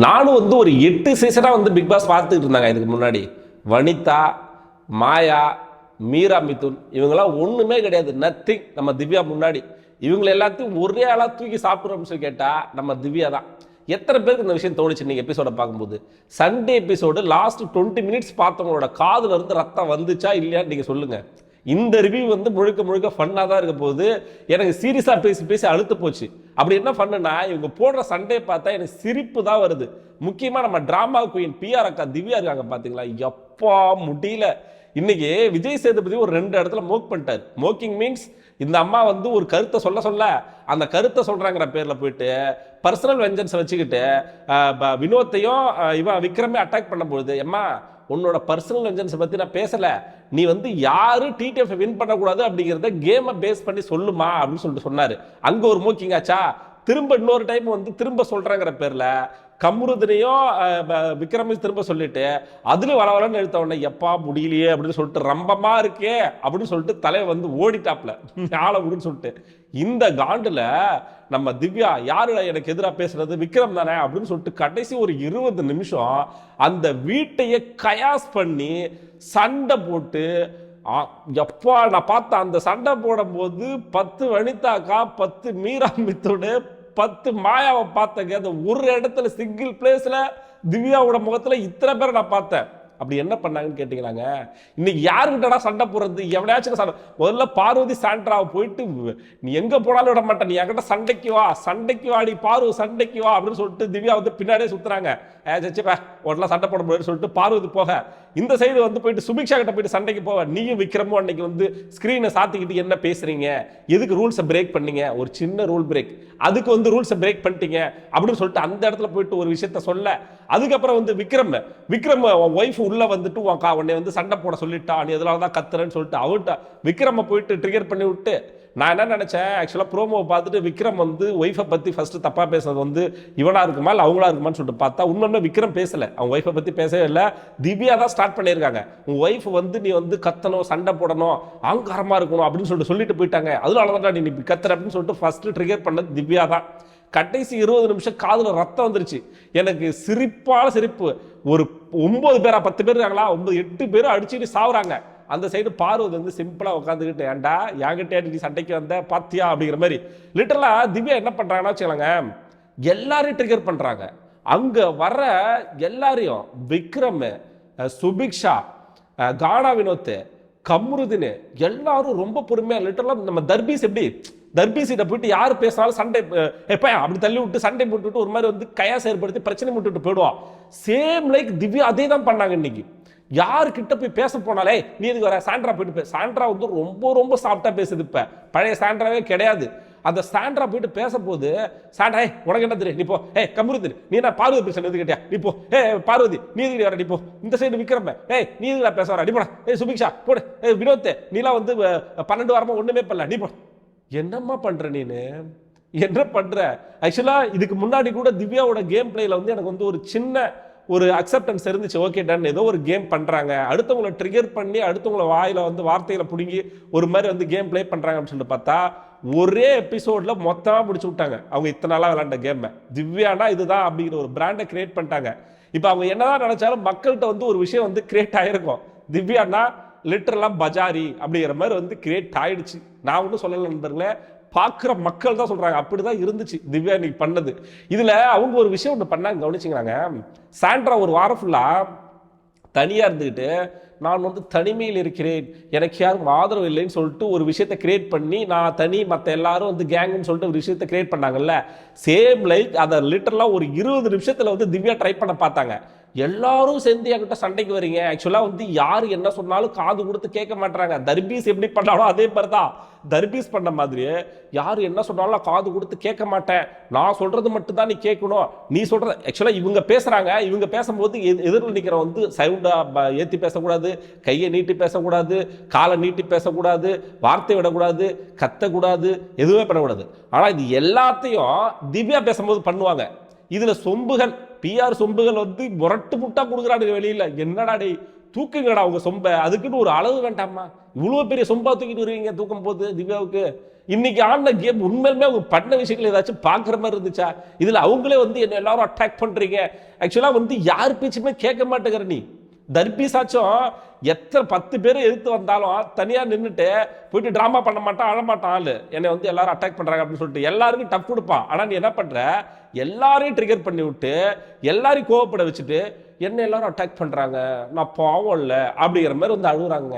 நானும் ஒரு 8 சீசனாக big pass பார்த்துக்கிட்டு இருந்தாங்க. இதுக்கு முன்னாடி வனிதா, மாயா, மீரா மிதுன் இவங்கெல்லாம் ஒன்றுமே கிடையாது, நத்திங். நம்ம திவ்யா முன்னாடி இவங்களை எல்லாத்தையும் ஒரே ஆளாக தூக்கி சாப்பிட்றோம்னு சொல்லி கேட்டால் நம்ம திவ்யா தான். எத்தனை பேருக்கு இந்த விஷயம் தோணுச்சு நீங்கள் எபிசோட பார்க்கும்போது? சண்டே எபிசோடு லாஸ்ட் 20 மினிட்ஸ் பார்த்தவங்களோட காதுல இருந்து ரத்தம் வந்துச்சா இல்லையான்னு நீங்கள் சொல்லுங்கள். இந்த ரிவ்யூ முழுக்க முழுக்க ஃபன்னாக தான் இருக்க போகுது. எனக்கு சீரியஸாக பேசி பேசி அழுத்து போச்சு. அப்படி என்ன ஃபன்னுனா, இவங்க போடுற சண்டே பார்த்தா எனக்கு சிரிப்பு தான் வருது. முக்கியமாக நம்ம டிராமா குயின் பிஆர் அக்கா திவ்யா இருக்காங்க பார்த்தீங்களா, எப்பா முடியல. இன்னைக்கு விஜய் சேதுபதி ஒரு 2 இடத்துல மோக் பண்ணிட்டார். மோக்கிங் மீன்ஸ் இந்த அம்மா ஒரு கருத்தை சொல்ல அந்த கருத்தை சொல்றாங்கிற பேர்ல போயிட்டு பர்சனல் வெஞ்சன்ஸ் வச்சுக்கிட்டு வினோத்தையும் இவன் விக்ரமே அட்டாக் பண்ணும்போது, எம்மா உன்னோட பர்சனல் வெஞ்சன்ஸ் பத்தி நான் பேசல, நீ யாரு டிடிஎஃப் வின் பண்ணக்கூடாது அப்படிங்கிறத கேமை பேஸ் பண்ணி சொல்லுமா அப்படின்னு சொல்லிட்டு சொன்னாரு. அங்க ஒரு மோக்கிங் ஆச்சா. திரும்ப இன்னொரு டைம் திரும்ப சொல்றாங்கிற பேர்ல கம்ருதனையும் விக்ரமையும் திரும்ப சொல்லிட்டு அதுல வளவலன்னு எடுத்த உடனே எப்பா முடியலையே அப்படின்னு சொல்லிட்டு ரம்பமா இருக்கே அப்படின்னு சொல்லிட்டு தலையை ஓடிட்டாப்ல ஆள விடுன்னு சொல்லிட்டு. இந்த காண்டுல நம்ம திவ்யா யாரு எனக்கு எதிராக பேசுறது, விக்ரம் தானே அப்படின்னு சொல்லிட்டு கடைசி ஒரு 20 நிமிஷம் அந்த வீட்டையே கயாஸ் பண்ணி சண்டை போட்டு, எப்பா நான் பார்த்த அந்த சண்டை போடும் போது 10 வனிதாக்கா, 10 மீரா மித்துடு, 10 மாயாவை பார்த்தங்க. அந்த ஒரு இடத்துல சிங்கிள் பிளேஸ்ல திவ்யாவோட முகத்துல இத்தனை பேரை நான் பார்த்தேன். அப்படி என்ன பண்ணாங்கன்னு கேட்டீங்களாங்க, இன்னைக்கு யாருக்கிட்டடா சண்டை போடுறது, எவனையாச்சும் சண்டை. முதல்ல பார்வதி சாண்ட்ராவை போயிட்டு நீ எங்க போனாலும் விட மாட்டேன், நீ என்கிட்ட சண்டைக்கு வா, சண்டைக்கு வாடி பார்வதி, சண்டைக்கு வா அப்படின்னு சொல்லிட்டு திவ்யா பின்னாடியே சுத்துறாங்க. சச்சிப்பா உடலாம் சண்டை போட முடியாதுன்னு சொல்லிட்டு பார்வதி போக, இந்த சைடு போயிட்டு சுபிக்ஷா கிட்ட போயிட்டு சண்டைக்கு போவ. நீயும் விக்ரமும் அன்னைக்கு ஸ்கிரீனை சாத்திக்கிட்டு என்ன பேசுறீங்க, எதுக்கு ரூல்ஸை பிரேக் பண்ணீங்க, ஒரு சின்ன ரூல் பிரேக், அதுக்கு ரூல்ஸை பிரேக் பண்ணிட்டீங்க அப்படின்னு சொல்லிட்டு அந்த இடத்துல போயிட்டு ஒரு விஷயத்த சொல்ல. அதுக்கப்புறம் விக்ரம் ஒய்ஃப் உள்ள உன்னை சண்டை போட சொல்லிட்டா, நீ எதனாலதான் கத்துறன்னு சொல்லிட்டு அவர்கிட்ட விக்ரம போயிட்டு ட்ரிகர் பண்ணி விட்டு. நான் என்ன நினைச்சேன், ஆக்சுவலா ப்ரோமோவை பார்த்துட்டு விக்ரம் ஒய்ஃபை பத்தி ஃபர்ஸ்ட் தப்பா பேசுறது இவனா இருக்குமா இல்லை அவங்களா இருக்குமான்னு சொல்லிட்டு பார்த்தா உண்மையுமே விக்ரம் பேசல, அவங்க ஒய்ஃபை பத்தி பேசவே இல்லை. திவ்யா தான் ஸ்டார்ட் பண்ணியிருக்காங்க. உன் ஒய்ஃப் நீ கத்தணும், சண்டை போடணும், அகங்காரமா இருக்கணும் அப்படின்னு சொல்லிட்டு போயிட்டாங்க. அதனாலதான் நீ கத்துற அப்படின்னு சொல்லிட்டு ஃபர்ஸ்ட் ட்ரிகர் பண்ணது திவ்யா தான். கடைசி 20 நிமிஷம் காதுல ரத்தம் வந்துருச்சு. எனக்கு சிரிப்பான சிரிப்பு. ஒரு 9 பேரா 10 பேர் இருக்காங்களா, 8 பேரும் அடிச்சுட்டு சாவுறாங்க. அந்த சைடு பார்வதி சிம்பிளா உட்காந்துக்கிட்டு, ஏன்டா என்கிட்ட நீ சண்டைக்கு வந்த பாத்தியா அப்படிங்கிற மாதிரி. லிட்டரலா திவ்யா என்ன பண்றாங்கன்னா வச்சுக்கலாங்க, எல்லாரையும் ட்ரிகர் பண்றாங்க. அங்க வர எல்லாரையும் விக்ரம், சுபிக்ஷா, கானா வினோத், கம்ருதின் எல்லாரும் ரொம்ப பொறுமையா. லிட்டரலா நம்ம தர்பீஸ் எப்படி தர்பீசிட்ட போயிட்டு யார் பேசினாலும் சண்டை அப்படி தள்ளி விட்டு சண்டை போட்டுவிட்டு ஒரு மாதிரி கயாஸ் ஏற்படுத்தி பிரச்சனை போட்டுவிட்டு போயிடுவான். சேம் லைக் திவ்யா அதே தான் பண்ணாங்க. இன்னைக்கு யாருக்கிட்ட போய் பேச போனாலே நீ எதுக்கு வர, சாண்ட்ரா போயிட்டு சாண்ட்ரா ரொம்ப ரொம்ப சாஃப்டா பேசுது. இப்ப பழைய சாண்ட்ராவே கிடையாது. அந்த சாண்ட்ரா போயிட்டு பேச போது, சாண்டா உனக்கு என்ன தெரியும், நீ போ. கம்ருதின் நீ என்ன பார்வதி பிரச்சனை எது கேட்டியா, நீ போ. பார்வதி நீ எதுக்கு வர, நீ போ. இந்த சைடு விக்ரம் நீ எதுக்கு பேச வர, நீ போட. சுபிக்ஷா போடு. வினோத் நீலாம் 12 வாரமா ஒண்ணுமே பண்ணல, நீ போ. என்னம்மா பண்ற நீனு, என்ன பண்ற? ஆக்சுவலா இதுக்கு முன்னாடி கூட திவ்யாவோட கேம் பிளேல எனக்கு ஒரு சின்ன ஒரு அக்செப்டன்ஸ் இருந்துச்சு. ஓகே டன், ஏதோ ஒரு கேம் பண்றாங்க, அடுத்தவங்களை ட்ரிகர் பண்ணி அடுத்தவங்களை வாயில வார்த்தையில பிடுங்கி ஒரு மாதிரி கேம் பிளே பண்றாங்க அப்படின்னு சொல்லிட்டு பார்த்தா ஒரே எபிசோட்ல மொத்தமா பிடிச்சு விட்டாங்க. அவங்க இத்தனை நாளா விளையாண்ட கேம் திவ்யானா இதுதான் அப்படிங்கிற ஒரு பிராண்டை கிரியேட் பண்ணிட்டாங்க. இப்ப அவங்க என்னதான் நினைச்சாலும் மக்கள்கிட்ட ஒரு விஷயம் கிரியேட் ஆயிருக்கும். திவ்யானா லிட்டரலா பஜாரி அப்படிங்கிற மாதிரி கிரியேட் ஆயிடுச்சு. நான் ஒன்றும் சொல்லல நண்பர்களே, பார்க்குற மக்கள் தான் சொல்றாங்க. அப்படிதான் இருந்துச்சு திவ்யா இன்னைக்கு பண்ணது. இதுல அவங்க ஒரு விஷயம் ஒன்று பண்ணாங்க, கவனிச்சிங்கிறாங்க. சாண்ட்ரா ஒரு வாரம் ஃபுல்லா தனியா இருந்துக்கிட்டு நான் தனிமையில் இருக்கிறேன், எனக்கு யாரும் ஆதரவு இல்லைன்னு சொல்லிட்டு ஒரு விஷயத்தை கிரியேட் பண்ணி, நான் தனி மற்ற எல்லாரும் கேங்குன்னு சொல்லிட்டு ஒரு விஷயத்தை கிரியேட் பண்ணாங்கல்ல. சேம் லைக் அதை லிட்டரலா ஒரு 20 நிமிஷத்துல திவ்யா ட்ரை பண்ண பார்த்தாங்க. எல்லாரும் சேர்ந்து என்கிட்ட சண்டைக்கு வரீங்க. ஆக்சுவலா யாரு என்ன சொன்னாலும் காது கொடுத்து கேட்க மாட்டாங்க. தர்பீஸ் எப்படி பண்ணாலும் அதே மாதிரிதான். தர்பீஸ் பண்ண மாதிரி யாரு என்ன சொன்னாலும் காது கொடுத்து கேட்க மாட்டேன், நான் சொல்றது மட்டும் தான் நீ கேட்கணும், நீ சொல்றது. ஆக்சுவலா இவங்க பேசுறாங்க, இவங்க பேசும்போது எதிரில் நிக்கிற சவுண்டா ஏத்தி பேசக்கூடாது, கையை நீட்டி பேசக்கூடாது, காலை நீட்டி பேசக்கூடாது, வார்த்தை விடக்கூடாது, கத்தக்கூடாது, எதுவுமே பண்ணக்கூடாது. ஆனா இது எல்லாத்தையும் திவ்யா பேசும்போது பண்ணுவாங்க. இதுல சொம்புகள், பிஆர் சொம்புகள் முரட்டு முட்டா கொடுக்குறானுங்க வெளியில. என்னடா டே தூக்குங்கடா உங்க சொம்ப, அதுக்குன்னு ஒரு அளவு வேண்டாமா? இவ்வளவு பெரிய சொம்பா தூக்கிட்டு வருவீங்க தூக்கும் போது திவ்யாவுக்கு. இன்னைக்கு ஆன கேம் உண்மையிலுமே அவங்க பண்ண விஷயங்கள் ஏதாச்சும் பார்க்குற மாதிரி இருந்துச்சா? இதில் அவங்களே வந்து என்ன எல்லாரும் அட்டாக் பண்ணுறீங்க. ஆக்சுவலாக வந்து யார் பேச்சுமே கேட்க மாட்டேங்கிற நீ தர்பீஸாச்சும் எத்தனை 10 பேர் எதிர்த்து வந்தாலும் தனியாக நின்றுட்டு போயிட்டு ட்ராமா பண்ண மாட்டான், அழமாட்டான். ஆள் என்னை வந்து எல்லாரும் அட்டாக் பண்ணுறாங்க அப்படின்னு சொல்லிட்டு எல்லாருக்கும் டஃப் கொடுப்பான். ஆனால் நீ என்ன பண்ணுற, எல்லாரையும் ட்ரிகர் பண்ணி விட்டு எல்லாரையும் கோவப்பட வச்சுட்டு என்ன எல்லாரும் அட்டாக் பண்ணுறாங்க, நான் பாவம் இல்லை அப்படிங்கிற மாதிரி வந்து அழுகுறாங்க.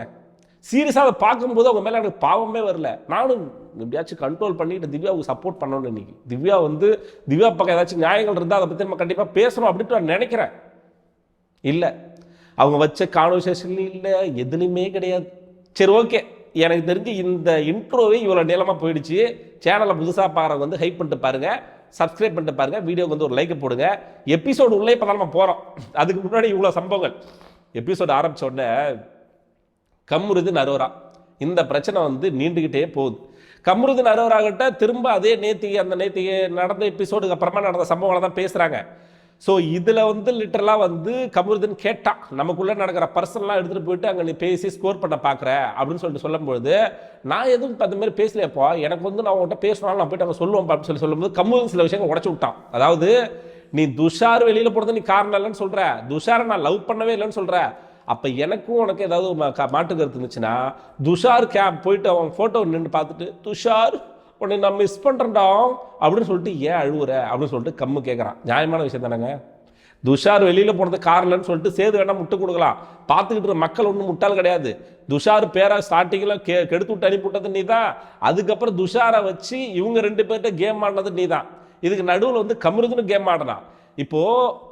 சீரியஸாக அதை பார்க்கும்போது அவங்க மேலே எனக்கு பாவமே வரல. நானும் எப்படியாச்சும் கண்ட்ரோல் பண்ணிட்டு திவ்யாவுக்கு சப்போர்ட் பண்ணணும். இன்னைக்கு திவ்யா பக்கம் ஏதாச்சும் நியாயங்கள் இருந்தால் அதை பற்றி நம்ம கண்டிப்பாக பேசணும் அப்படின்ட்டு நான் நினைக்கிறேன். இல்லை, அவங்க வச்ச கான்வர்சேஷன்லையும் இல்லை, எதுலையுமே கிடையாது. சரி, ஓகே, எனக்கு தெரிஞ்சு இந்த இன்ட்ரோவே இவ்வளோ நீளமாக போயிடுச்சு. சேனலை புதுசாக பாருங்க வந்து ஹைப் பண்ணிட்டு பாருங்க, சப்ஸ்கிரைப் பண்ணிட்டு பாருங்க, வீடியோக்கு வந்து ஒரு லைக் போடுங்க. எபிசோடு உள்ளே இப்போ தான் நம்ம போகிறோம். அதுக்கு முன்னாடி இவ்வளோ சம்பவங்கள். எபிசோடு ஆரம்பித்த உடனே கம்ருதீன் அரோரா இந்த பிரச்சனை வந்து நீண்டுகிட்டே போகுது. கம்ருதீன் அரோரா கிட்ட திரும்ப அதே நேத்திக்கு நடந்த எபிசோடுக்கு அப்புறமா நடந்த சம்பவங்களை தான் பேசுகிறாங்க. ஸோ இதில் வந்து லிட்டரலாக வந்து கம்ருதீன் கேட்டான், நமக்குள்ளே நடக்கிற பர்சனலாக எடுத்துகிட்டு போயிட்டு அங்கே நீ பேசி ஸ்கோர் பண்ண பார்க்குற அப்படின்னு சொல்லிட்டு சொல்லும்போது, நான் எதுவும் அந்த மாதிரி பேசலையப்பா, எனக்கு வந்து நான் உங்கள்கிட்ட பேசினாலும் நான் போயிட்டு அங்கே சொல்லுவேன் அப்படின்னு சொல்லும்போது கம்ருதீன் சில விஷயங்கள் உடச்சி விட்டான். அதாவது, நீ துஷார் வெளியில் போகிறது நீ காரணம் இல்லைன்னு சொல்கிற, துஷாரை நான் லவ் பண்ணவே இல்லைன்னு சொல்கிற, அப்போ எனக்கும் உனக்கு ஏதாவது மாட்டு கருத்து இருந்துச்சுன்னா துஷார் போயிட்டு அவன் ஃபோட்டோ நின்று பார்த்துட்டு துஷார் உன்னை நான் மிஸ் பண்ணுறேன்டா அப்படின்னு சொல்லிட்டு ஏன் அழுவுற அப்படின்னு சொல்லிட்டு கம்மு கேட்குறான். நியாயமான விஷயம் தானேங்க. துஷார் வெளியில் போனது காரணம்னு சொல்லிட்டு சேது வேணா முட்டு கொடுக்கலாம். பார்த்துக்கிட்டு இருக்க மக்கள் ஒன்றும் முட்டால் கிடையாது. துஷார் பேரை ஸ்டார்டிங்கில் கெடுத்து விட்டு அனுப்பிவிட்டது நீ தான். அதுக்கப்புறம் துஷாரை வச்சு இவங்க 2 பேர்கிட்ட கேம் ஆடினது நீ தான். இதுக்கு நடுவில் வந்து கம்ருதீன் கேம் ஆடினான். இப்போ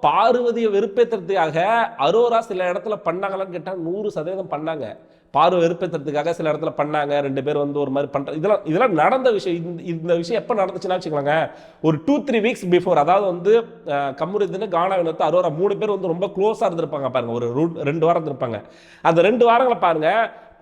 பார்வதியை வெறுப்பேற்றுறதுக்காக அரோரா சில இடத்துல பண்ணாங்களான்னு கேட்டால் 100% பண்ணாங்க. பார்வை வெறுப்பேற்றுறதுக்காக சில இடத்துல பண்ணாங்க. 2 பேர் வந்து ஒரு மாதிரி பண்ணுற இதெல்லாம் நடந்த விஷயம். இந்த விஷயம் எப்போ நடந்துச்சுன்னா வச்சுக்கோங்க, ஒரு 2-3 வீக்ஸ் பிஃபோர். அதாவது வந்து கம்ருதீன், கானா வினோத், அரோரா 3 பேர் வந்து ரொம்ப க்ளோஸாக இருந்திருப்பாங்க பாருங்க. ஒரு 2 வாரம் இருந்திருப்பாங்க. அந்த 2 வாரங்களை பாருங்க,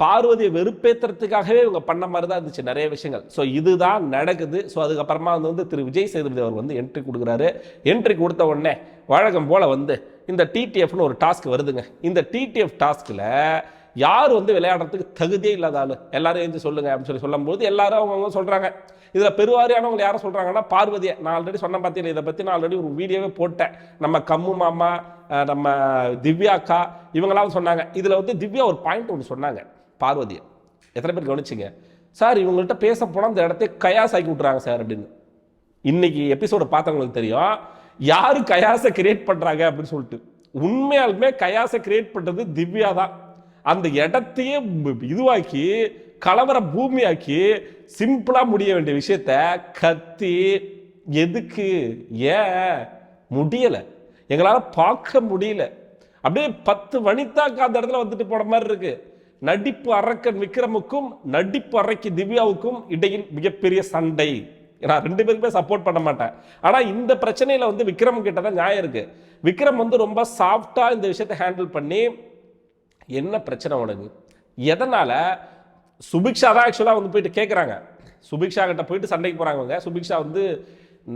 பார்வதியை வெறுப்பேற்றுறதுக்காகவே இவங்க பண்ண மாதிரி தான் இருந்துச்சு நிறைய விஷயங்கள். ஸோ இதுதான் நடக்குது. ஸோ அதுக்கப்புறமா வந்து திரு விஜய் சேதுபதி அவர் வந்து என்ட்ரி கொடுக்குறாரு. என்ட்ரி கொடுத்த உடனே வழக்கம் போல் வந்து இந்த டிடிஎஃப்னு ஒரு டாஸ்க் வருதுங்க. இந்த டிடிஎஃப் டாஸ்கில் யார் வந்து விளையாடுறதுக்கு தகுதியே இல்லாத ஆளு எல்லாரும் எழுந்து சொல்லுங்க அப்படின்னு சொல்லும்போது எல்லாரும் அவங்க சொல்கிறாங்க. இதில் பெருவாரியானவங்க யாரும் சொல்கிறாங்கன்னா பார்வதியை. நான் ஆல்ரெடி சொன்ன பார்த்தீங்கன்னா, இதை பற்றி நான் ஆல்ரெடி ஒரு வீடியோவே போட்டேன். நம்ம கம்மு மாமா, நம்ம திவ்யா அக்கா இவங்களாம் சொன்னாங்க. இதில் வந்து திவ்யா ஒரு பாயிண்ட் ஒன்று சொன்னாங்க பார்வதியை. எத்தனை பேர் கவனிச்சிங்க? சார் இவங்கள்ட்ட பேச போனால் இந்த இடத்த கயாஸ் ஆக்கி விட்றாங்க சார் அப்படின்னு. இன்னைக்கு எபிசோட பார்த்தவங்களுக்கு தெரியும் யாரு கயாசை கிரியேட் பண்ணுறாங்க அப்படின்னு சொல்லிட்டு. உண்மையாலுமே கயாசை கிரியேட் பண்ணுறது திவ்யா தான். அந்த இடத்தையே இதுவாக்கி கலவர பூமியாக்கி சிம்பிளாக முடிய வேண்டிய விஷயத்த கத்தி எதுக்கு ஏன் முடியலை, எங்களால் பார்க்க முடியல. அப்படியே 10 வனிதாக்கு அந்த இடத்துல வந்துட்டு போன மாதிரி இருக்கு. நடிப்பு அரக்கன் விக்ரமுக்கும் நடிப்பு அறைக்கு திவ்யாவுக்கும் இடையில் மிகப்பெரிய சண்டை. நான் 2 பேருக்குமே சப்போர்ட் பண்ண மாட்டேன். ஆனால் இந்த பிரச்சனையில் வந்து விக்ரம் கிட்ட தான் நியாயம் இருக்கு. விக்ரம் வந்து ரொம்ப சாஃப்டாக இந்த விஷயத்தை ஹேண்டில் பண்ணி, என்ன பிரச்சனை உனக்கு, எதனால் சுபிக்ஷா தான் ஆக்சுவலாக வந்து போயிட்டு கேட்குறாங்க. சுபிக்ஷா கிட்ட போயிட்டு சண்டைக்கு போகிறாங்க. சுபிக்ஷா வந்து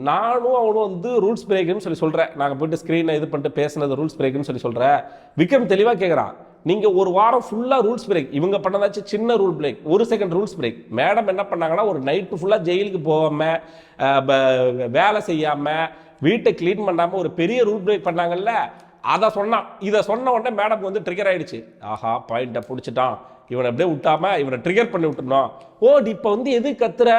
நானும் அவனும் வந்து ரூல்ஸ் பிரேக்குன்னு சொல்கிறேன், நாங்கள் போயிட்டு ஸ்க்ரீனை இது பண்ணிட்டு பேசுனது ரூல்ஸ் பிரேக்குன்னு சொல்கிறேன். விக்ரம் தெளிவாக கேட்குறான், நீங்கள் ஒரு வாரம் ஃபுல்லாக ரூல்ஸ் பிரேக், இவங்க பண்ணதாச்சும் சின்ன rule break, 1 second rules break. Madam என்ன பண்ணாங்கன்னா, ஒரு நைட்டு ஃபுல்லாக ஜெயிலுக்கு போகாமல் வேலை செய்யாமல் வீட்டை க்ளீன் பண்ணாமல் ஒரு பெரிய ரூல் பிரேக் பண்ணாங்கல்ல, அதை சொன்னான். இதை சொன்ன உடனே மேடம் வந்து ட்ரிகர் ஆகிடுச்சு. ஆஹா, பாயிண்ட்டை பிடிச்சிட்டான், இவனை அப்படியே விட்டாம இவனை ட்ரிகர் பண்ணி விட்டுருந்தோம். ஓ, இப்போ வந்து எது கத்துற,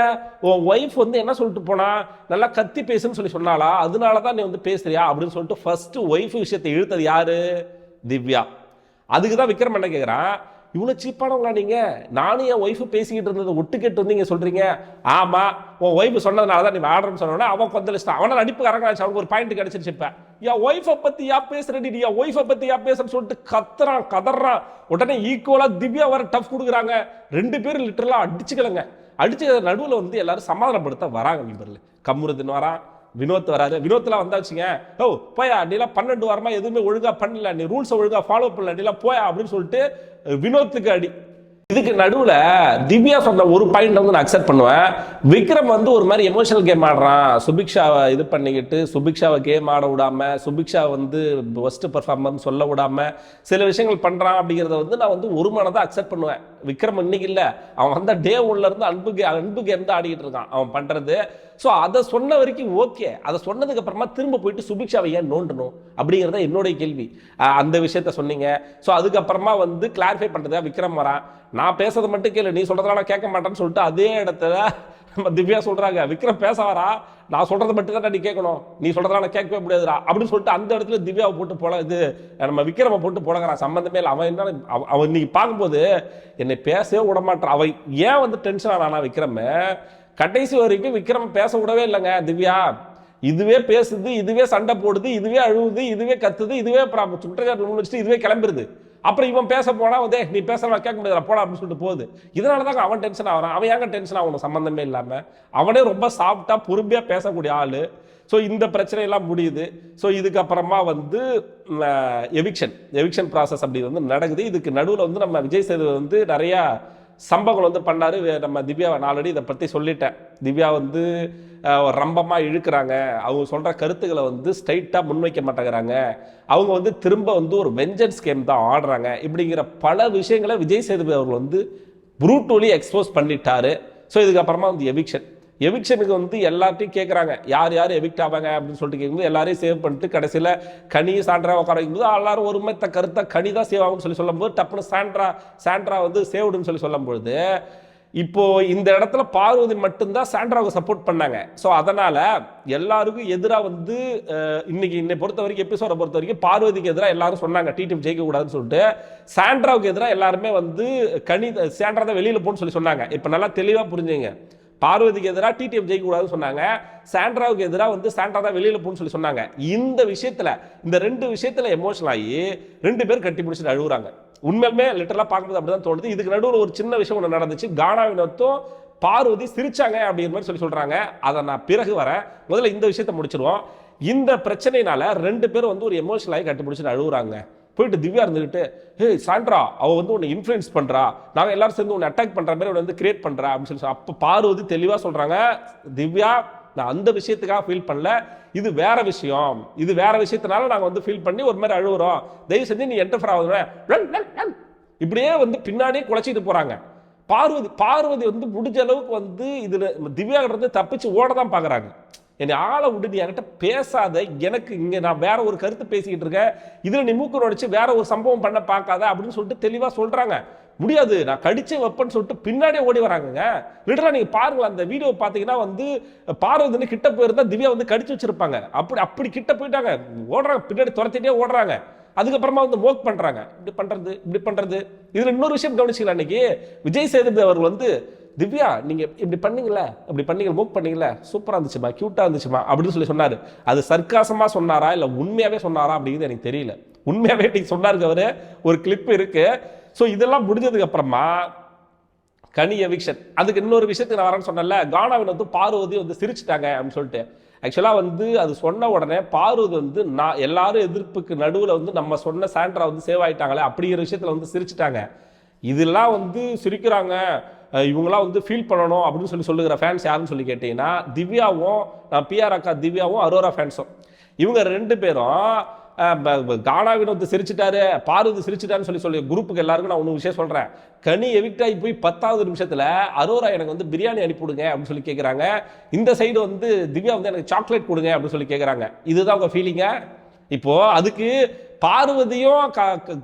உன் ஒய்ஃப் வந்து என்ன சொல்லிட்டு போனா, நல்லா கத்தி பேசுன்னு சொன்னாலா, அதனால தான் நீ வந்து பேசுறியா அப்படின்னு சொல்லிட்டு ஃபர்ஸ்ட் ஒய்ஃப் விஷயத்தை இழுத்தது யாரு? திவ்யா. அதுக்கு தான் விக்ரம் என்ன கேட்குறான், இவ்வளோ சீப்பானவங்களா நீங்கள், நானும் என் ஒய்ஃபு பேசிக்கிட்டு இருந்ததை ஒட்டு கேட்டு வந்து நீங்கள் சொல்கிறீங்க. ஆமாம், உன் ஒய்ஃபு சொன்னதுனால தான் நீ ஆர்டர்னு சொன்னோன்னா அவன் கொந்தளிச்சிட்டான். அவனால் நடிப்பு கரங்காச்சு, அவனுக்கு ஒரு பாயிண்ட் கிடச்சிருச்சு. இப்போ என் ஒய்ஃபை பற்றி யா பேசுறடி, என் ஒய்ஃபை பற்றி யா பேசுறன்னு சொல்லிட்டு கதறான். உடனே ஈக்குவலாக திவ்யா வர டஃப் கொடுக்குறாங்க. 2 பேரும் லிட்டரலாக அடிச்சுக்கலங்க. அடிச்சு நடுவில் வந்து எல்லாரும் சமாதானப்படுத்த வராங்க. நண்பர்கள் கம்ருதீன் வரான், வினோத் வராது. வினோத்லாம் வந்தாச்சுங்க, ஓ போயா நீலாம் 12 வாரமா எதுவுமே ஒழுங்கா பண்ணல, நீ ரூல்ஸை ஒழுங்கா ஃபாலோ பண்ணல, நீலாம் போயா அப்படின்னு சொல்லிட்டு வினோத்துக்கு அடி. இதுக்கு நடுவுல திவ்யா சொன்ன ஒரு பாயிண்ட் வந்து நான் அக்செப்ட் பண்ணுவேன். விக்ரம் வந்து ஒரு மாதிரி எமோஷனல் கேம் ஆடுறான், சுபிக்ஷாவை இது பண்ணிக்கிட்டு சுபிக்ஷாவை கேம் ஆட விடாம, சுபிக்ஷா வந்து பெஸ்ட் பெர்ஃபார்மர்னு சொல்ல விடாம சில விஷயங்கள் பண்றான் அப்படிங்கிறத வந்து நான் வந்து ஒரு மனதை அக்செப்ட் பண்ணுவேன். விக்ரம் இன்னைக்கு இல்ல, அவன் வந்து டே ஒன்ல இருந்து அன்பு கேம் தான் ஆடிக்கிட்டு இருக்கான் அவன் பண்றது. ஸோ அதை சொன்ன வரைக்கும் ஓகே. அதை சொன்னதுக்கு அப்புறமா திரும்ப போயிட்டு சுபிக்ஷாவை ஏன் நோண்டணும் அப்படிங்கிறத என்னுடைய கேள்வி. அந்த விஷயத்த சொன்னீங்க. ஸோ அதுக்கப்புறமா வந்து கிளாரிஃபை பண்றதா விக்ரம் வரான். நான் பேசுறது மட்டும் கேளு, நீ சொல்றதெல்லாம் நான் கேட்க மாட்டேன்னு சொல்லிட்டு அதே இடத்துல நம்ம திவ்யா சொல்றாங்க, விக்ரம் பேச வரா, நான் சொல்றது மட்டும் தான் நீ கேட்கணும், நீ சொல்றதெல்லாம் நான் கேட்கவே முடியாதுடா அப்படின்னு சொல்லிட்டு அந்த இடத்துல திவ்யாவை போட்டு போல இது நம்ம விக்ரமை போட்டு போலகிறான். சம்பந்தமே இல்லை. அவன் என்ன அவன் இன்னைக்கு பார்க்கும்போது என்னை பேசவே விட மாட்டான். அவன் ஏன் வந்து டென்ஷன் ஆனா விக்ரம் கடைசி வரைக்கும் விக்ரம் பேச விடவே இல்லைங்க. திவ்யா இதுவே பேசுது, இதுவே சண்டை போடுது, இதுவே அழுவுது, இதுவே கத்துது, இதுவே வச்சுட்டு இதுவே கிளம்பிடுது. அப்புறம் இவன் பேச போனா வந்து நீ பேசலாம் கேட்க முடியாது போடா அப்படின்னு சொல்லிட்டு போகுது. இதனாலதான் அவன் டென்ஷன் ஆகிறான். அவன் ஏங்க டென்ஷன் ஆகணும் சம்பந்தமே இல்லாம? அவனே ரொம்ப சாஃப்டா பொறுமையா பேசக்கூடிய ஆளு. ஸோ இந்த பிரச்சனையெல்லாம் முடியுது. ஸோ இதுக்கப்புறமா வந்து எவிக்ஷன் ப்ராசஸ் அப்படி வந்து நடக்குது. இதுக்கு நடுவில் வந்து நம்ம விஜய் சேதுபதி வந்து நிறையா சம்பவங்கள் வந்து பண்ணாரு. நம்ம திவ்யாவை ஆல்ரெடி இதை பற்றி சொல்லிட்டேன். திவ்யா வந்து ரம்பமாக இழுக்கிறாங்க, அவங்க சொல்கிற கருத்துக்களை வந்து ஸ்ட்ரைட்டாக முன்வைக்க மாட்டேங்கிறாங்க, அவங்க வந்து திரும்ப வந்து ஒரு வெஞ்சன்ஸ் கேம் தான் ஆடுறாங்க, இப்படிங்கிற பல விஷயங்களை விஜய் சேதுபதி அவர்கள் வந்து ப்ரூட்டலி எக்ஸ்போஸ் பண்ணிட்டாரு. ஸோ இதுக்கப்புறமா வந்து எவிக்ஷனுக்கு வந்து எல்லாத்தையும் கேட்குறாங்க, யார் யார் எவிக்ட் ஆவாங்க அப்படின்னு சொல்லிட்டு கேட்கும்போது எல்லாரையும் சேவ் பண்ணிட்டு கடைசியில் கனியும் சாண்ட்ரா உட்கார வைக்கும்போது எல்லாரும் ஒருமை கருத்தை கனி தான் சேவ் ஆகும்னு சொல்லும்போது டப்புன்னு சாண்ட்ரா வந்து சேவ்டுன்னு சொல்லும்பொழுது இப்போ இந்த இடத்துல பார்வதி மட்டும்தான் சாண்ட்ராவுக்கு சப்போர்ட் பண்ணாங்க. ஸோ அதனால எல்லாருக்கும் எதிராக வந்து இன்னை பொறுத்த வரைக்கும் எபிசோட பொறுத்த வரைக்கும் பார்வதிக்கு எதிராக எல்லாரும் சொன்னாங்க டிடிஎஃப் ஜெயிக்க கூடாதுன்னு சொல்லிட்டு. சாண்ட்ராவுக்கு எதிராக எல்லாருமே வந்து சாண்ட்ரா தான் வெளியில போன்னு சொன்னாங்க. இப்போ நல்லா தெளிவாக புரிஞ்சுங்க. பார்வதிக்கு எதிராக டிடிஎஃப் ஜெயிக்க கூடாதுன்னு சொன்னாங்க, சாண்ட்ராவுக்கு எதிராக வந்து சாண்ட்ரா தான் வெளியில போன்னு சொன்னாங்க. இந்த ரெண்டு விஷயத்துல எமோஷனல் ஆகி ரெண்டு பேர் கட்டி பிடிச்சிட்டு அழுகுறாங்க. உண்மையுமே லிட்டரலா பார்க்கும்போது அப்படிதான் தோணுது. இதுக்கு நடுவில் ஒரு சின்ன விஷயம் ஒன்று நடந்துச்சு. கானாவினத்தும் பார்வதி சிரிச்சாங்க அப்படிங்கிற மாதிரி சொல்றாங்க. அதை நான் பிறகு வரேன். முதல்ல இந்த விஷயத்த முடிச்சிருவோம். இந்த பிரச்சனையினால ரெண்டு பேரும் வந்து ஒரு எமோஷனல் ஆகி கட்டி பிடிச்சிட்டு அழுகுறாங்க. போயிட்டு திவ்யா இருந்துகிட்டு, ஹே சாண்ட்ரா அவ வந்து உன்னை இன்ஃப்ளூயன்ஸ் பண்றா, நாங்கள் எல்லாரும் சேர்ந்து உன்னை அட்டாக் பண்ற மாதிரி வந்து கிரியேட் பண்றா அப்படின்னு சொல்லி அப்போ பார்வதி தெளிவாக சொல்றாங்க, திவ்யா நான் அந்த விஷயத்துக்காக ஃபீல் பண்ணல, இது வேற விஷயம், இது வேற விஷயத்தினால நாங்கள் வந்து ஃபீல் பண்ணி ஒரு மாதிரி அழுகுறோம், தயவு செஞ்சு நீ என்டர்ஃபர் ஆகுது இப்படியே வந்து பின்னாடியே குலைச்சிட்டு போறாங்க. பார்வதி வந்து முடிஞ்ச அளவுக்கு வந்து இதுல திவ்யா கிட்ட தப்பிச்சு ஓட தான் பாக்குறாங்க. என்னை ஆளை விட்டு நீ என்கிட்ட பேசாத, எனக்கு இங்க நான் வேற ஒரு கருத்து பேசிக்கிட்டு இருக்கேன், இதுல நீ மூக்கு நடிச்சு வேற ஒரு சம்பவம் பண்ண பார்க்காத அப்படின்னு சொல்லிட்டு தெளிவா சொல்றாங்க. முடியாது நான் கடிச்சே வைப்பேன்னு சொல்லிட்டு பின்னாடியே ஓடி வராங்க. லிட்டரலா நீங்க பாருங்களா அந்த வீடியோ பாத்தீங்கன்னா வந்து பார்வதி கிட்ட போயிருந்தா திவ்யா வந்து கடிச்சு வச்சிருப்பாங்க. அப்படி கிட்ட போயிட்டாங்க, ஓடுறாங்க, பின்னாடி துரத்திட்டே ஓடுறாங்க. அதுக்கப்புறமா வந்து மோக் பண்றாங்க, இப்படி பண்றது. இதுல இன்னொரு விஷயம் கவனிச்சுக்கலாம். இன்னைக்கு விஜய் சேதுபதி அவர்கள் வந்து திவ்யா நீங்க இப்படி பண்ணீங்களா, அப்படி பண்ணீங்க, மோக் பண்ணீங்களா, சூப்பரா இருந்துச்சுமா, கியூட்டா இருந்துச்சுமா அப்படின்னு சொல்லி சொன்னாரு. அது சர்க்காசமா சொன்னாரா இல்ல உண்மையாவே சொன்னாரா அப்படிங்கிறது எனக்கு தெரியல. உண்மையாவே நீங்க சொன்னாருக்கு அவரு, ஒரு கிளிப் இருக்கு. ஸோ இதெல்லாம் முடிஞ்சதுக்கு அப்புறமா கனி எவிக்ஷன். அதுக்கு இன்னொரு விஷயத்துக்கு நான் வரேன்னு சொன்னல, கானாவின் வந்து பார்வதி வந்து சிரிச்சுட்டாங்க அப்படின்னு சொல்லிட்டு. ஆக்சுவலாக வந்து அது சொன்ன உடனே பார்வதி வந்து நான் எல்லாரும் எதிர்ப்புக்கு நடுவில் வந்து நம்ம சொன்ன சாண்ட்ரா வந்து சேவ் ஆயிட்டாங்களே அப்படிங்கிற விஷயத்தில் வந்து சிரிச்சுட்டாங்க. இதெல்லாம் வந்து சிரிக்கிறாங்க, இவங்களாம் வந்து ஃபீல் பண்ணணும் அப்படின்னு சொல்லுகிற ஃபேன்ஸ் யாருன்னு சொல்லி கேட்டீங்கன்னா திவ்யாவும் பிஆர் அக்கா திவ்யாவும் அரோரா ஃபேன்ஸும். இவங்க ரெண்டு பேரும் கானாவின் வந்து சிரிச்சுட்டாரு, பார்வதி சிரிச்சுட்டாருன்னு சொல்லி குரூப்புக்கு எல்லாருக்கும் நான் ஒன்று விஷயம் சொல்றேன். கனி எவிக்ட் ஆகி போய் 10வது நிமிஷத்துல அரோரா எனக்கு வந்து பிரியாணி அனுப்பிவிடுங்க அப்படின்னு சொல்லி கேட்குறாங்க. இந்த சைடு வந்து திவ்யா வந்து எனக்கு சாக்லேட் கொடுங்க அப்படின்னு சொல்லி கேட்குறாங்க. இதுதான் உங்க ஃபீலிங்க. இப்போ அதுக்கு பார்வதியும்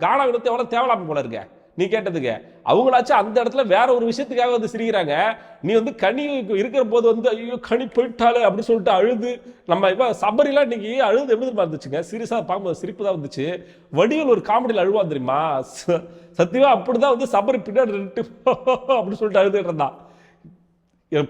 கானாவினத்தை எவ்வளோ தேவலாம போல இருக்க நீ கேட்டதுக்கு. அவங்களாச்சும் அந்த இடத்துல வேற ஒரு விஷயத்துக்காக வந்து சிரிக்கிறாங்க. நீ வந்து கனி இருக்கிற போது வந்து ஐயோ கனி போயிட்டாலே அப்படின்னு சொல்லிட்டு அழுது, நம்ம இப்போ சபரிலாம் இன்னைக்கு அழுது எப்படி இருந்துச்சுங்க, சீரியஸா பார்க்கும்போது சிரிப்பு தான் வந்துச்சு. வடிவில் ஒரு காமெடியில் அழுவா தெரியுமா, சத்தியமா அப்படிதான் வந்து சபரி பின்னாடி அப்படின்னு சொல்லிட்டு அழுதுட்டு இருந்தான்.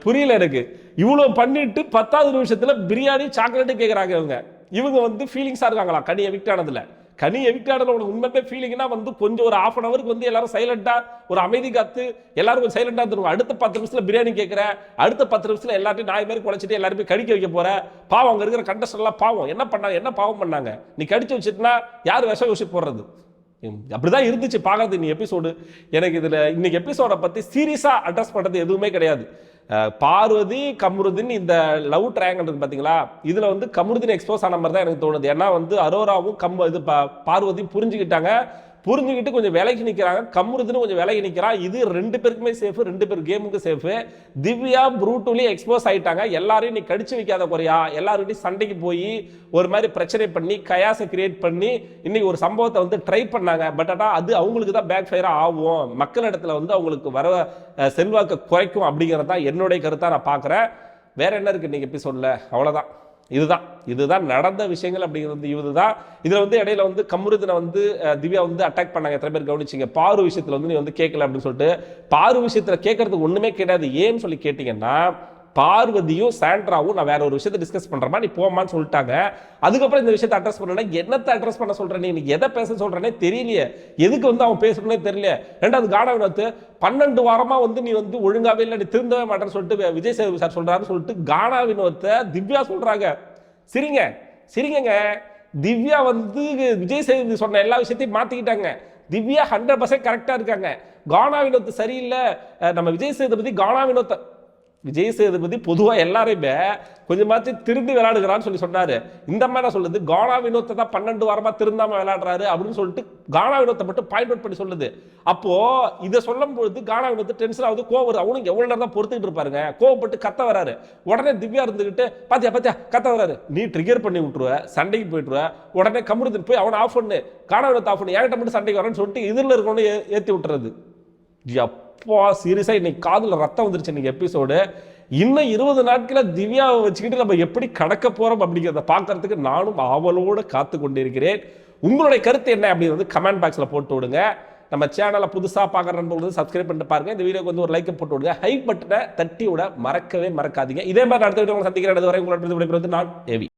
புரியல எனக்கு. இவ்வளவு பண்ணிட்டு 10வது நிமிஷத்துல பிரியாணி சாக்லேட்டு கேட்கறாங்க. இவங்க வந்து ஃபீலிங்ஸா இருக்காங்களா கனி எவிக்ட் ஆனதுல. கனி எவிக்ட் ஆனதுல உனக்கு உண்மையே ஃபீலிங்னா வந்து கொஞ்சம் ஒரு ½ ஹவருக்கு வந்து எல்லாரும் சைலண்டா ஒரு அமைதி காத்து எல்லாரும் கொஞ்சம் சைலண்டா இருந்துருவாங்க. அடுத்த 10 நிமிஷத்துல பிரியாணி கேட்கிற, அடுத்த 10 நிமிஷத்துல எல்லாத்தையும் நாய் மாதிரி குழைச்சிட்டு எல்லாருமே கடிக்க வைக்க போற. பாவம் அங்க இருக்கிற கண்டஸ்டன்ட் எல்லாம் பாவம் என்ன பண்ணாங்க, என்ன பாவம் பண்ணாங்க, நீ கடிச்சு வச்சுட்டுனா யார் விஷம் யோசிச்சு போடுறது. அப்படிதான் இருந்துச்சு பார்க்கறது இந்த எபிசோடு. எனக்கு இதுல இன்னைக்கு எபிசோட பத்தி சீரியஸா அட்ரஸ் பண்றது எதுவுமே கிடையாது. பார்வதி கமருதீன் இந்த லவ் ட்ரையாங்கிள் இருக்கு பாத்தீங்களா, இதுல வந்து கமருதீன் எக்ஸ்போஸ் ஆன மாதிரி தான் எனக்கு தோணுது. ஏன்னா வந்து அரோராவும் பார்வதியும் புரிஞ்சுக்கிட்டு கொஞ்சம் விலகி நிற்கிறாங்க. கமருதீன் கொஞ்சம் விலகி நிற்கிறான். இது 2 பேருக்குமே சேஃப், 2 பேர் கேமுக்கு சேஃப். திவ்யா ப்ரூட்டலி எக்ஸ்போஸ் ஆயிட்டாங்க. எல்லாரையும் நீ கடிச்சு வைக்காத குறையா, எல்லாருக்கிட்டையும் சண்டைக்கு போய் ஒரு மாதிரி பிரச்சனை பண்ணி கயாசை கிரியேட் பண்ணி இன்னைக்கு ஒரு சம்பவத்தை வந்து ட்ரை பண்ணாங்க. பட் ஆனால் அது அவங்களுக்கு தான் பேக் ஃபயரா ஆகும், மக்களிடத்துல வந்து அவங்களுக்கு வர செல்வாக்கு குறைக்கும் அப்படிங்கிறது தான் என்னுடைய கருத்தா நான் பார்க்குறேன். வேற என்ன இருக்கு இன்னைக்கு எபிசோட்ல? அவ்வளோதான். இதுதான் நடந்த விஷயங்கள் அப்படிங்கிறது. இதுதான் இதுல வந்து இடையில வந்து கமருதீனை வந்து திவ்யா வந்து அட்டாக் பண்ணாங்க. எத்தனை பேர் கவனிச்சிங்க? பாரு விஷயத்துல வந்து நீ வந்து கேட்கல அப்படின்னு சொல்லிட்டு. பாரு விஷயத்துல கேட்கறதுக்கு ஒண்ணுமே கிடையாது. ஏன்னு சொல்லி கேட்டீங்கன்னா, பார்வதியும் சாண்ட்ராவும் நான் வேற ஒரு விஷயத்தை டிஸ்கஸ் பண்றேமா, நீ போமான்னு சொல்லிட்டாங்க. அதுக்கப்புறம் இந்த விஷயத்தை அட்ரஸ் பண்ணா என்னத்தை அட்ரஸ் பண்ண சொல்றேன், நீ எதை பேச சொல்றேனே தெரியலையே, எதுக்கு வந்து அவன் பேசணும்னே தெரியல. ரெண்டாவது கானா வினோத் 12 வாரமா வந்து நீ வந்து ஒழுங்காவே இல்லை, நீ திருந்தவே மாட்டேன்னு சொல்லிட்டு விஜய் சேதுபதி சார் சொல்றாருன்னு சொல்லிட்டு கானா வினோத்தை திவ்யா சொல்றாங்க. சிரிங்க. திவ்யா வந்து விஜய் சேதுபதி சொன்ன எல்லா விஷயத்தையும் மாத்திக்கிட்டாங்க. திவ்யா 100% கரெக்டா இருக்காங்க. கானா வினோத் சரியில்லை. நம்ம விஜய் சேதுபதி பொதுவா எல்லாரையுமே கொஞ்சமாச்சு திரும்பி விளையாடுகிறான்னு சொல்லி சொன்னாரு. இந்த மாதிரி சொல்லுது கானா வினோத்தை தான் 12 வாரமா திருந்தாம விளையாடுறாரு அப்படின்னு சொல்லிட்டு கானா வினோத்தை மட்டும் பாயிண்ட் அவுட் பண்ணி சொல்லுது. அப்போ இதை சொல்லும் பொழுது கானா வினோத்து டென்ஷன் ஆகுது, கோவம் வருது. அவனுக்கு எவ்வளவு நேரம் தான் பொறுத்துக்கிட்டு இருப்பாருங்க. கோவப்பட்டு கத்த வராரு. உடனே திவ்யா இருந்துகிட்டு பாத்தியா கத்த வராரு. நீ ட்ரிகர் பண்ணி விட்டுருவ, சண்டைக்கு போயிட்டுருவ. உடனே கமருதீன் போய் அவனை ஆஃப் பண்ணு, கானா வினோத்தை ஆஃப் பண்ணு, என்கிட்ட மட்டும் சண்டைக்கு வரேன்னு சொல்லிட்டு இதுல இருக்கவனு ஏத்தி விட்டுறது. சீரியஸா இன்னைக்கு காதுல ரத்தம் வந்துருச்சு இன்னைக்கு எபிசோடு. இன்னும் 20 நாட்கள திவ்யாவை வச்சுக்கிட்டு நம்ம எப்படி கடக்க போறோம் அப்படிங்கிறத பார்க்கறதுக்கு நானும் ஆவலோடு காத்து கொண்டிருக்கிறேன். உங்களுடைய கருத்து என்ன அப்படிங்கிறது கமெண்ட் பாக்ஸ்ல போட்டு விடுங்க. நம்ம சேனலை புதுசா பார்க்குற நண்பர்கள் சப்ஸ்கிரைப் பண்ணிட்டு பாருங்க. இந்த வீடியோக்கு வந்து ஒரு லைக் போட்டு விடுங்க. ஹைப் பட்டனை தட்டி விட மறக்காதீங்க. இதே மாதிரி அடுத்த வீடியோ சந்திக்கிறேன். வரை உங்களோட நான் ஏவி.